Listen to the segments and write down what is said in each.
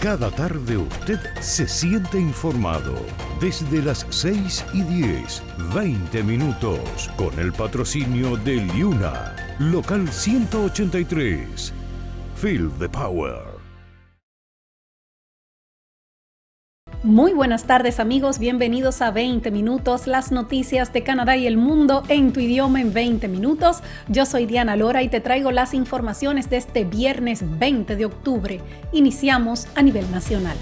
Cada tarde usted se siente informado. Desde las 6:10, 20 minutos, con el patrocinio de Liuna, local 183. Feel the power. Muy buenas tardes, amigos, bienvenidos a 20 minutos, las noticias de Canadá y el mundo en tu idioma en 20 minutos. Yo soy Diana Lora y te traigo las informaciones de este viernes 20 de octubre. Iniciamos a nivel nacional.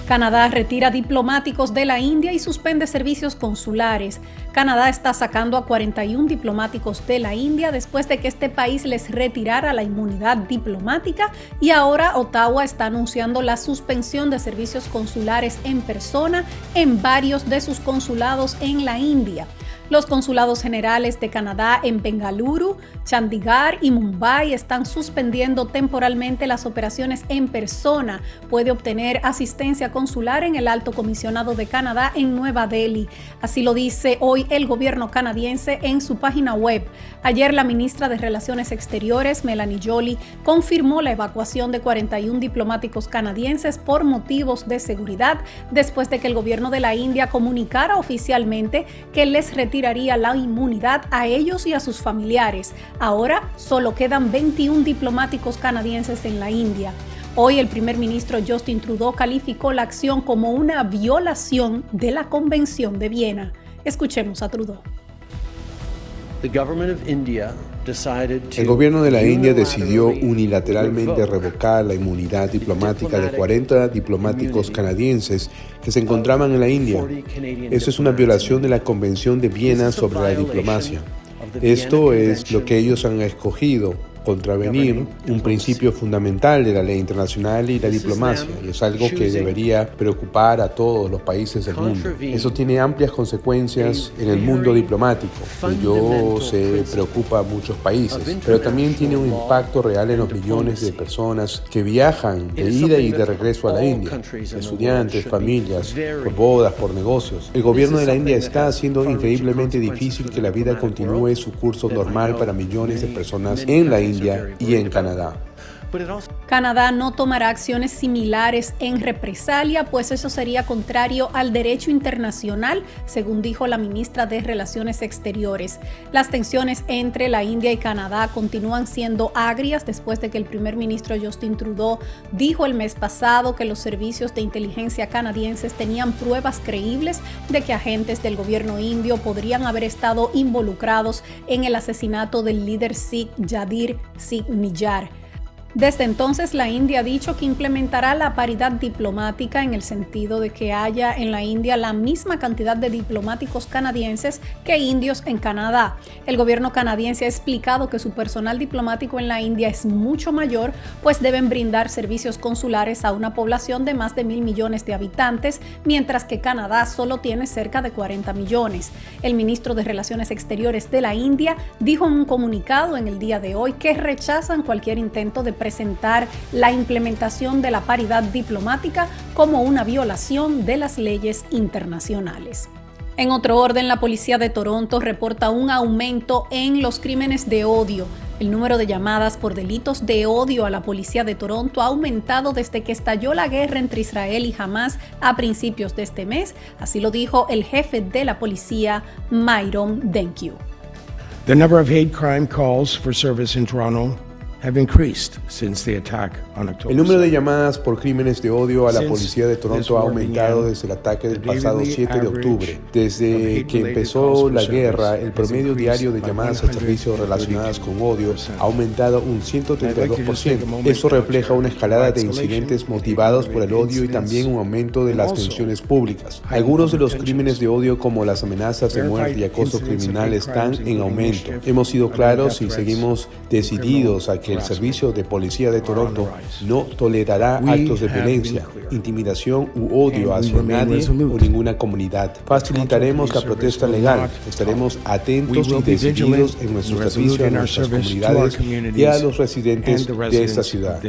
Canadá retira diplomáticos de la India y suspende servicios consulares. Canadá está sacando a 41 diplomáticos de la India después de que este país les retirara la inmunidad diplomática, y ahora Ottawa está anunciando la suspensión de servicios consulares en persona en varios de sus consulados en la India. Los consulados generales de Canadá en Bengaluru, Chandigarh y Mumbai están suspendiendo temporalmente las operaciones en persona. Puede obtener asistencia consular en el Alto Comisionado de Canadá en Nueva Delhi. Así lo dice hoy el gobierno canadiense en su página web. Ayer la ministra de Relaciones Exteriores, Melanie Joly, confirmó la evacuación de 41 diplomáticos canadienses por motivos de seguridad, después de que el gobierno de la India comunicara oficialmente que les retiraría la inmunidad a ellos y a sus familiares. Ahora solo quedan 21 diplomáticos canadienses en la India. Hoy el primer ministro Justin Trudeau calificó la acción como una violación de la Convención de Viena. Escuchemos a Trudeau. El gobierno de la India decidió unilateralmente revocar la inmunidad diplomática de 40 diplomáticos canadienses que se encontraban en la India. Eso es una violación de la Convención de Viena sobre la diplomacia. Esto es lo que ellos han escogido: contravenir un principio fundamental de la ley internacional y la diplomacia, y es algo que debería preocupar a todos los países del mundo. Eso tiene amplias consecuencias en el mundo diplomático, y se preocupa a muchos países, pero también tiene un impacto real en los millones de personas que viajan de ida y de regreso a la India, estudiantes, familias, por bodas, por negocios. El gobierno de la India está haciendo increíblemente difícil que la vida continúe su curso normal para millones de personas en la India y en Canadá. Canadá no tomará acciones similares en represalia, pues eso sería contrario al derecho internacional, según dijo la ministra de Relaciones Exteriores. Las tensiones entre la India y Canadá continúan siendo agrias después de que el primer ministro Justin Trudeau dijo el mes pasado que los servicios de inteligencia canadienses tenían pruebas creíbles de que agentes del gobierno indio podrían haber estado involucrados en el asesinato del líder Sikh Jadir Singh Niyar. Desde entonces, la India ha dicho que implementará la paridad diplomática en el sentido de que haya en la India la misma cantidad de diplomáticos canadienses que indios en Canadá. El gobierno canadiense ha explicado que su personal diplomático en la India es mucho mayor, pues deben brindar servicios consulares a una población de más de 1,000 millones de habitantes, mientras que Canadá solo tiene cerca de 40 millones. El ministro de Relaciones Exteriores de la India dijo en un comunicado en el día de hoy que rechazan cualquier intento de presentar la implementación de la paridad diplomática como una violación de las leyes internacionales. En otro orden, la policía de Toronto reporta un aumento en los crímenes de odio. El número de llamadas por delitos de odio a la policía de Toronto ha aumentado desde que estalló la guerra entre Israel y Hamas a principios de este mes. Así lo dijo el jefe de la policía, Myron Denkiu. The number of hate crime calls for service in Toronto have increased since the attack on October. El número de llamadas por crímenes de odio a la policía de Toronto ha aumentado desde el ataque del pasado 7 de octubre. Desde que empezó la guerra, el promedio diario de llamadas al servicio relacionadas con odio ha aumentado un 132%. Eso refleja una escalada de incidentes motivados por el odio y también un aumento de las tensiones públicas. Algunos de los crímenes de odio, como las amenazas de muerte y acoso criminal, están en aumento. Hemos sido claros y seguimos decididos a que el Servicio de Policía de Toronto no tolerará actos de violencia, intimidación u odio hacia nadie o ninguna comunidad. Facilitaremos la protesta legal. Estaremos atentos y decididos en nuestro servicio a nuestras comunidades y a los residentes de esta ciudad.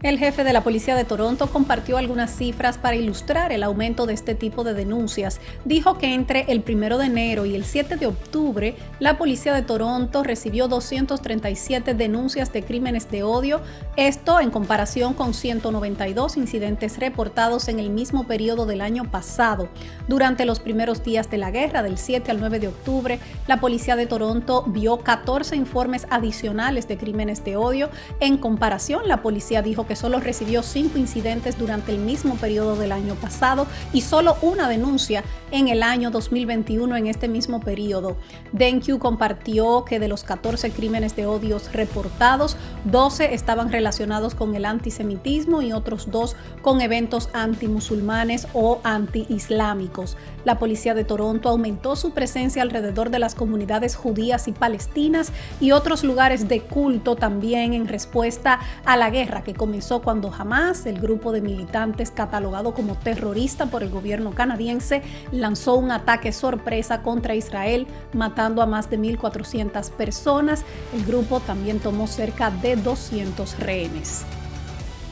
El jefe de la policía de Toronto compartió algunas cifras para ilustrar el aumento de este tipo de denuncias. Dijo que entre el 1 de enero y el 7 de octubre, la policía de Toronto recibió 237 denuncias de crímenes de odio, esto en comparación con 192 incidentes reportados en el mismo periodo del año pasado. Durante los primeros días de la guerra, del 7 al 9 de octubre, la policía de Toronto vio 14 informes adicionales de crímenes de odio. En comparación, la policía dijo que solo recibió 5 incidentes durante el mismo periodo del año pasado y solo una denuncia en el año 2021 en este mismo periodo. DenQ compartió que de los 14 crímenes de odio reportados, 12 estaban relacionados con el antisemitismo y otros 2 con eventos antimusulmanes o antiislámicos. La policía de Toronto aumentó su presencia alrededor de las comunidades judías y palestinas y otros lugares de culto también en respuesta a la guerra que comenzó cuando Hamas, el grupo de militantes catalogado como terrorista por el gobierno canadiense, lanzó un ataque sorpresa contra Israel, matando a más de 1,400 personas. El grupo también tomó cerca de 200 rehenes.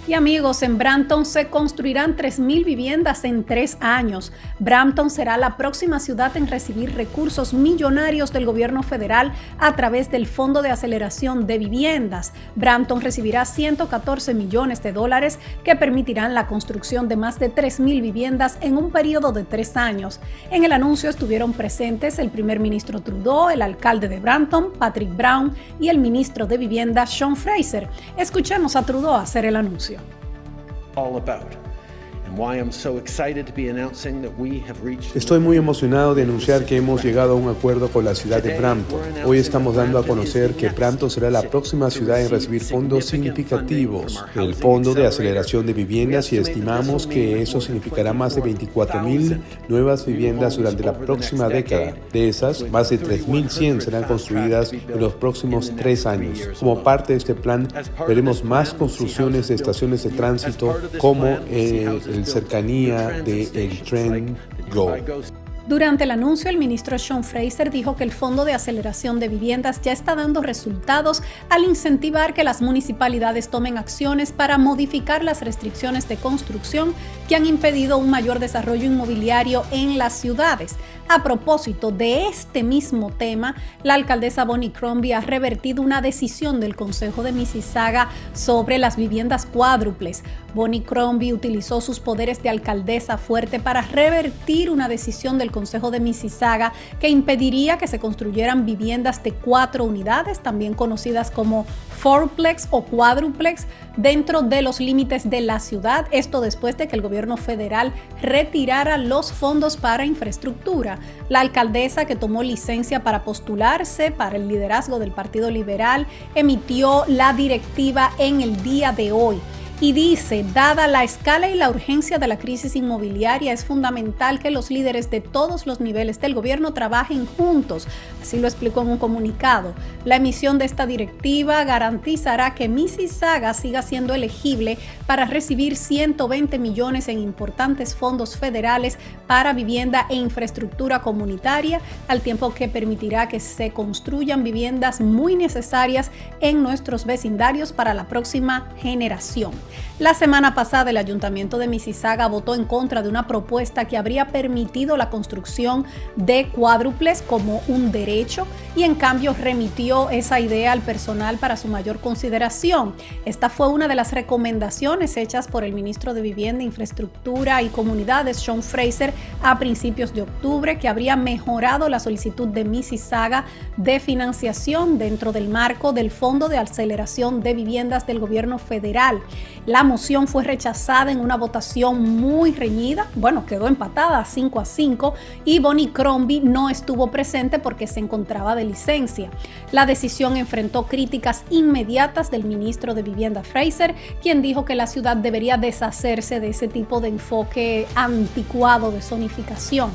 Y amigos, en Brampton se construirán 3,000 viviendas en 3 años. Brampton será la próxima ciudad en recibir recursos millonarios del gobierno federal a través del Fondo de Aceleración de Viviendas. Brampton recibirá $114 millones que permitirán la construcción de más de 3,000 viviendas en un periodo de 3 años. En el anuncio estuvieron presentes el primer ministro Trudeau, el alcalde de Brampton, Patrick Brown, y el ministro de Vivienda, Sean Fraser. Escuchemos a Trudeau hacer el anuncio. Estoy muy emocionado de anunciar que hemos llegado a un acuerdo con la ciudad de Brampton. Hoy estamos dando a conocer que Brampton será la próxima ciudad en recibir fondos significativos del Fondo de Aceleración de Viviendas y estimamos que eso significará más de 24,000 nuevas viviendas durante la próxima década. De esas, más de 3,100 serán construidas en los próximos 3 años. Como parte de este plan, veremos más construcciones de estaciones de tránsito como el cercanía del tren GO. Durante el anuncio, el ministro Sean Fraser dijo que el Fondo de Aceleración de Viviendas ya está dando resultados al incentivar que las municipalidades tomen acciones para modificar las restricciones de construcción que han impedido un mayor desarrollo inmobiliario en las ciudades. A propósito de este mismo tema, la alcaldesa Bonnie Crombie ha revertido una decisión del Consejo de Mississauga sobre las viviendas cuádruples. Bonnie Crombie utilizó sus poderes de alcaldesa fuerte para revertir una decisión del Consejo de Mississauga que impediría que se construyeran viviendas de 4 unidades, también conocidas como fourplex o cuádruplex, dentro de los límites de la ciudad. Esto después de que el gobierno federal retirara los fondos para infraestructura. La alcaldesa, que tomó licencia para postularse para el liderazgo del Partido Liberal, emitió la directiva en el día de hoy. Y dice, dada la escala y la urgencia de la crisis inmobiliaria, es fundamental que los líderes de todos los niveles del gobierno trabajen juntos. Así lo explicó en un comunicado. La emisión de esta directiva garantizará que Mississauga siga siendo elegible para recibir 120 millones en importantes fondos federales para vivienda e infraestructura comunitaria, al tiempo que permitirá que se construyan viviendas muy necesarias en nuestros vecindarios para la próxima generación. La semana pasada, el Ayuntamiento de Mississauga votó en contra de una propuesta que habría permitido la construcción de cuádruples como un derecho y en cambio remitió esa idea al personal para su mayor consideración. Esta fue una de las recomendaciones hechas por el ministro de Vivienda, Infraestructura y Comunidades, Sean Fraser, a principios de octubre, que habría mejorado la solicitud de Mississauga de financiación dentro del marco del Fondo de Aceleración de Viviendas del gobierno federal. La moción fue rechazada en una votación muy reñida, quedó empatada 5-5 y Bonnie Crombie no estuvo presente porque se encontraba de licencia. La decisión enfrentó críticas inmediatas del ministro de Vivienda Fraser, quien dijo que la ciudad debería deshacerse de ese tipo de enfoque anticuado de zonificación.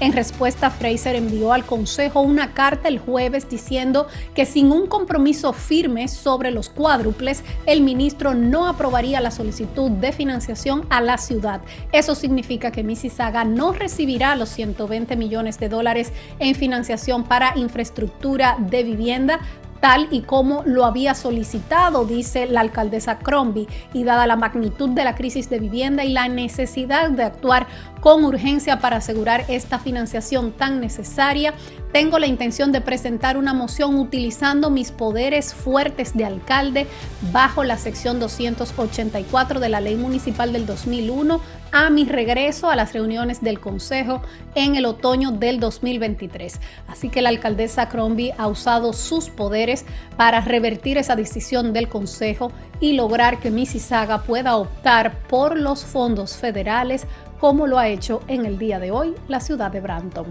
En respuesta, Fraser envió al Consejo una carta el jueves diciendo que sin un compromiso firme sobre los cuádruples, el ministro no aprobaría la solicitud de financiación a la ciudad. Eso significa que Mississauga no recibirá los 120 millones de dólares en financiación para infraestructura de vivienda tal y como lo había solicitado, dice la alcaldesa Crombie, y dada la magnitud de la crisis de vivienda y la necesidad de actuar con urgencia para asegurar esta financiación tan necesaria, tengo la intención de presentar una moción utilizando mis poderes fuertes de alcalde bajo la sección 284 de la Ley Municipal del 2001 a mi regreso a las reuniones del Consejo en el otoño del 2023. Así que la alcaldesa Crombie ha usado sus poderes para revertir esa decisión del Consejo y lograr que Mississauga pueda optar por los fondos federales como lo ha hecho en el día de hoy la ciudad de Brampton.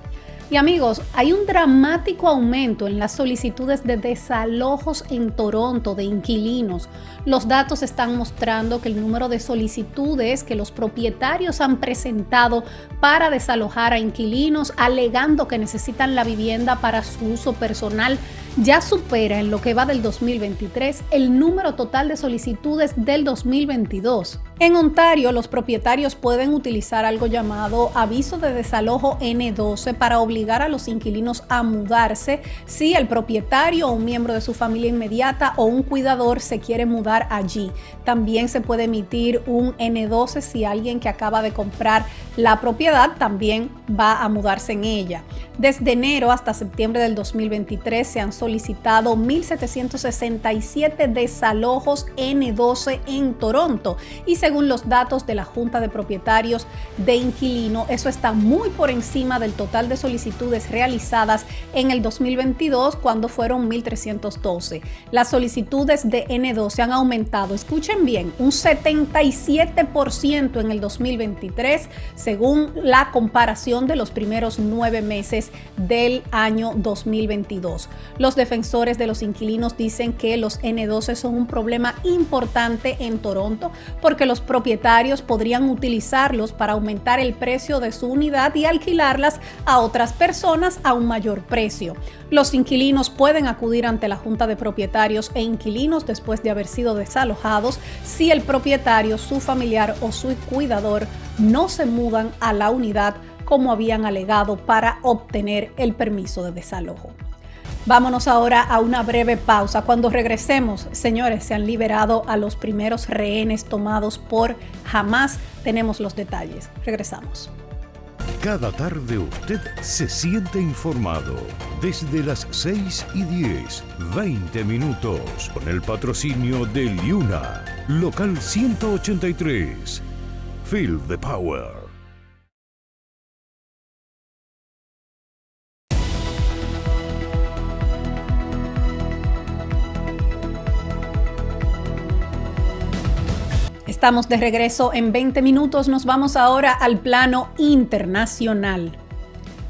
Y amigos, hay un dramático aumento en las solicitudes de desalojos en Toronto de inquilinos. Los datos están mostrando que el número de solicitudes que los propietarios han presentado para desalojar a inquilinos alegando que necesitan la vivienda para su uso personal ya supera en lo que va del 2023 el número total de solicitudes del 2022. En Ontario, los propietarios pueden utilizar algo llamado aviso de desalojo N12 para obligar a los inquilinos a mudarse si el propietario o un miembro de su familia inmediata o un cuidador se quiere mudar allí. También se puede emitir un N12 si alguien que acaba de comprar la propiedad también va a mudarse en ella. Desde enero hasta septiembre del 2023 se han solicitado 1,767 desalojos N12 en Toronto y según los datos de la Junta de Propietarios de Inquilino, eso está muy por encima del total de solicitudes realizadas en el 2022 cuando fueron 1,312. Las solicitudes de N12 han aumentado, escuchen bien, un 77% en el 2023 según la comparación de los primeros 9 meses del año 2022. Los defensores de los inquilinos dicen que los N12 son un problema importante en Toronto porque los propietarios podrían utilizarlos para aumentar el precio de su unidad y alquilarlas a otras personas a un mayor precio. Los inquilinos pueden acudir ante la Junta de Propietarios e Inquilinos después de haber sido desalojados si el propietario, su familiar o su cuidador no se mudan a la unidad como habían alegado para obtener el permiso de desalojo. Vámonos ahora a una breve pausa. Cuando regresemos, señores, se han liberado a los primeros rehenes tomados por Hamás. Tenemos los detalles. Regresamos. Cada tarde usted se siente informado. Desde las 6:10, 20 minutos, con el patrocinio de Liuna, local 183. Feel the power. Estamos de regreso en 20 minutos. Nos vamos ahora al plano internacional.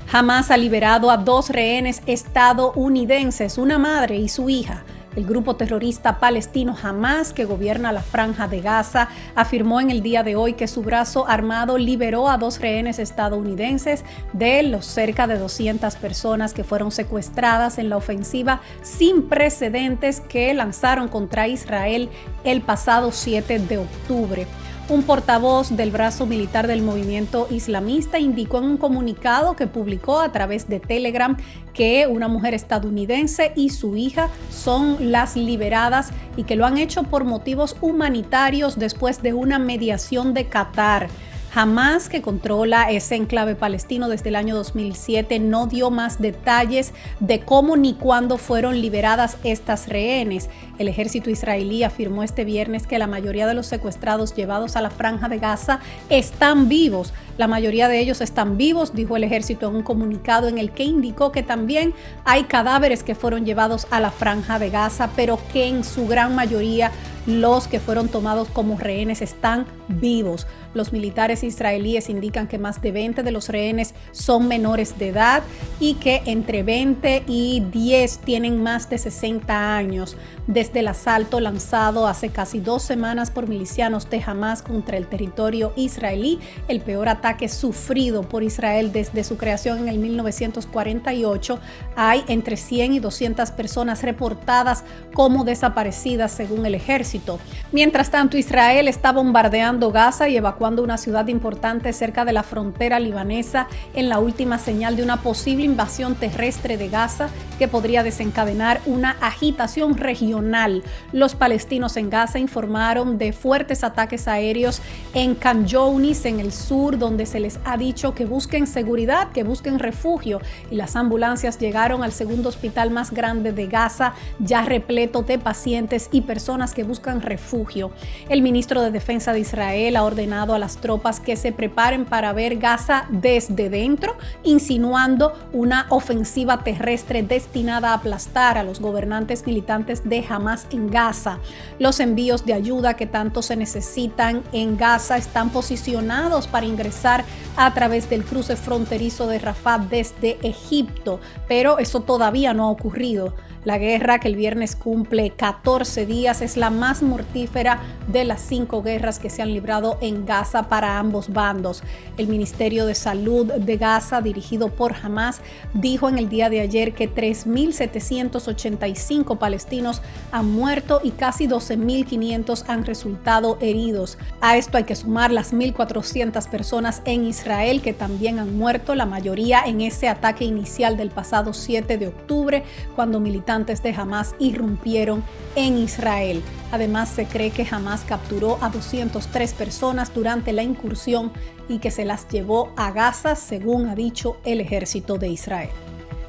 Hamás ha liberado a 2 rehenes estadounidenses, una madre y su hija. El grupo terrorista palestino Hamás, que gobierna la Franja de Gaza, afirmó en el día de hoy que su brazo armado liberó a 2 rehenes estadounidenses de los cerca de 200 personas que fueron secuestradas en la ofensiva sin precedentes que lanzaron contra Israel el pasado 7 de octubre. Un portavoz del brazo militar del movimiento islamista indicó en un comunicado que publicó a través de Telegram que una mujer estadounidense y su hija son las liberadas y que lo han hecho por motivos humanitarios después de una mediación de Qatar. Hamás, que controla ese enclave palestino desde el año 2007, no dio más detalles de cómo ni cuándo fueron liberadas estas rehenes. El ejército israelí afirmó este viernes que la mayoría de los secuestrados llevados a la Franja de Gaza están vivos. La mayoría de ellos están vivos, dijo el ejército en un comunicado en el que indicó que también hay cadáveres que fueron llevados a la Franja de Gaza, pero que en su gran mayoría los que fueron tomados como rehenes están vivos. Los militares israelíes indican que más de 20 de los rehenes son menores de edad y que entre 20 y 10 tienen más de 60 años. Desde el asalto lanzado hace casi 2 semanas por milicianos de Hamás contra el territorio israelí, el peor ataque sufrido por Israel desde su creación en el 1948, hay entre 100 y 200 personas reportadas como desaparecidas según el ejército. Mientras tanto, Israel está bombardeando Gaza y evacuando evacuando una ciudad importante cerca de la frontera libanesa en la última señal de una posible invasión terrestre de Gaza que podría desencadenar una agitación regional. Los palestinos en Gaza informaron de fuertes ataques aéreos en Khan Younis, en el sur, donde se les ha dicho que busquen seguridad, que busquen refugio, y las ambulancias llegaron al segundo hospital más grande de Gaza, ya repleto de pacientes y personas que buscan refugio. El ministro de Defensa de Israel ha ordenado a las tropas que se preparen para ver Gaza desde dentro, insinuando una ofensiva terrestre destinada a aplastar a los gobernantes militantes de Hamas en Gaza. Los envíos de ayuda que tanto se necesitan en Gaza están posicionados para ingresar a través del cruce fronterizo de Rafah desde Egipto, pero eso todavía no ha ocurrido. La guerra, que el viernes cumple 14 días, es la más mortífera de las 5 guerras que se han librado en Gaza para ambos bandos. El Ministerio de Salud de Gaza, dirigido por Hamas, dijo en el día de ayer que 3.785 palestinos han muerto y casi 12.500 han resultado heridos. A esto hay que sumar las 1.400 personas en Israel que también han muerto, la mayoría en ese ataque inicial del pasado 7 de octubre, cuando militantes de Hamas irrumpieron en Israel. Además, se cree que Hamas capturó a 203 personas durante la incursión y que se las llevó a Gaza, según ha dicho el ejército de Israel.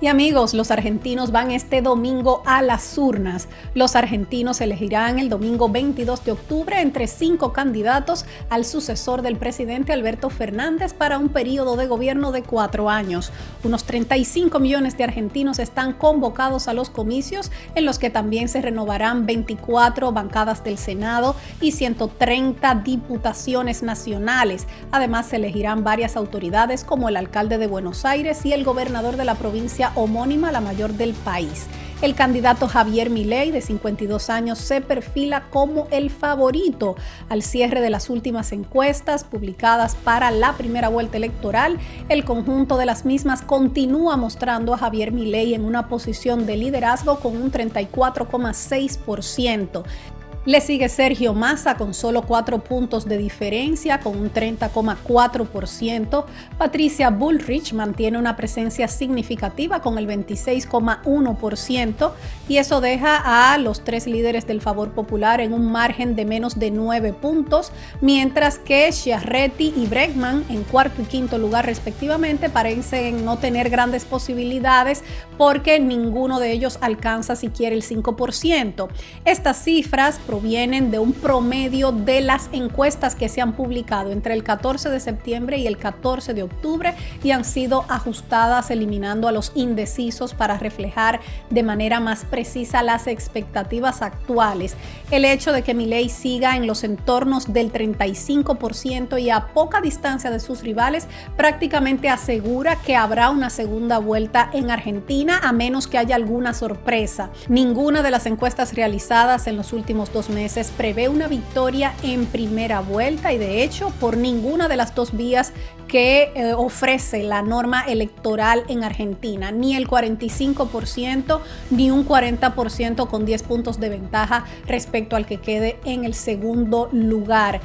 Y amigos, los argentinos van este domingo a las urnas. Los argentinos elegirán el domingo 22 de octubre entre 5 candidatos al sucesor del presidente Alberto Fernández para un periodo de gobierno de 4 años. Unos 35 millones de argentinos están convocados a los comicios, en los que también se renovarán 24 bancadas del Senado y 130 diputaciones nacionales. Además, se elegirán varias autoridades como el alcalde de Buenos Aires y el gobernador de la provincia homónima, la mayor del país. El candidato Javier Milei, de 52 años, se perfila como el favorito. Al cierre de las últimas encuestas publicadas para la primera vuelta electoral, el conjunto de las mismas continúa mostrando a Javier Milei en una posición de liderazgo con un 34,6%. Le sigue Sergio Massa con solo 4 puntos de diferencia, con un 30,4%. Patricia Bullrich mantiene una presencia significativa con el 26,1%, y eso deja a los 3 líderes del favor popular en un margen de menos de 9 puntos, mientras que Schiaretti y Bregman, en cuarto y quinto lugar respectivamente, parecen no tener grandes posibilidades porque ninguno de ellos alcanza siquiera el 5%. Estas cifras provienen de un promedio de las encuestas que se han publicado entre el 14 de septiembre y el 14 de octubre y han sido ajustadas eliminando a los indecisos para reflejar de manera más precisa las expectativas actuales. El hecho de que Milei siga en los entornos del 35% y a poca distancia de sus rivales prácticamente asegura que habrá una segunda vuelta en Argentina, a menos que haya alguna sorpresa. Ninguna de las encuestas realizadas en los últimos 2 meses prevé una victoria en primera vuelta, y de hecho por ninguna de las 2 vías que ofrece la norma electoral en Argentina, ni el 45% ni un 40% con 10 puntos de ventaja respecto al que quede en el segundo lugar.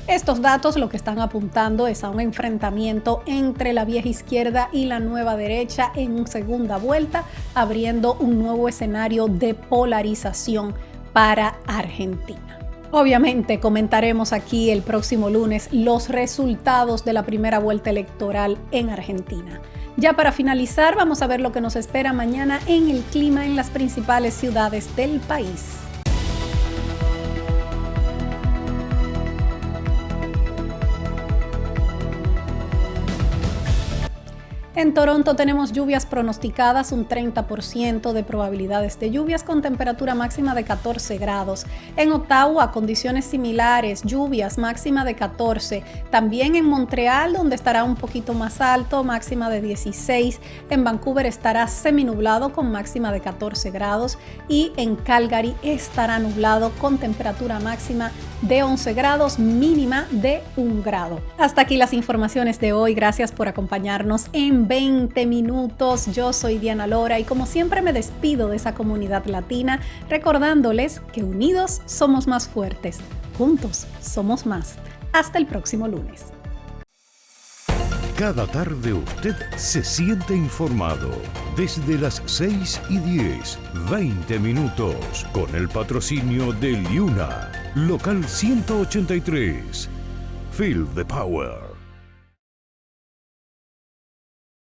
Estos datos lo que están apuntando es a un enfrentamiento entre la vieja izquierda y la nueva derecha en segunda vuelta, abriendo un nuevo escenario de polarización para Argentina. Obviamente comentaremos aquí el próximo lunes los resultados de la primera vuelta electoral en Argentina. Ya para finalizar, vamos a ver lo que nos espera mañana en el clima en las principales ciudades del país. En Toronto tenemos lluvias pronosticadas, un 30% de probabilidades de lluvias con temperatura máxima de 14 grados. En Ottawa, condiciones similares, lluvias, máxima de 14. También en Montreal, donde estará un poquito más alto, máxima de 16. En Vancouver estará seminublado con máxima de 14 grados. Y en Calgary estará nublado con temperatura máxima de 11 grados, mínima de 1 grado. Hasta aquí las informaciones de hoy. Gracias por acompañarnos en 20 minutos. Yo soy Diana Lora y como siempre me despido de esa comunidad latina recordándoles que unidos somos más fuertes, juntos somos más. Hasta el próximo lunes. Cada tarde usted se siente informado. Desde las 6:10, 20 minutos, con el patrocinio de Liuna, local 183. Feel the power.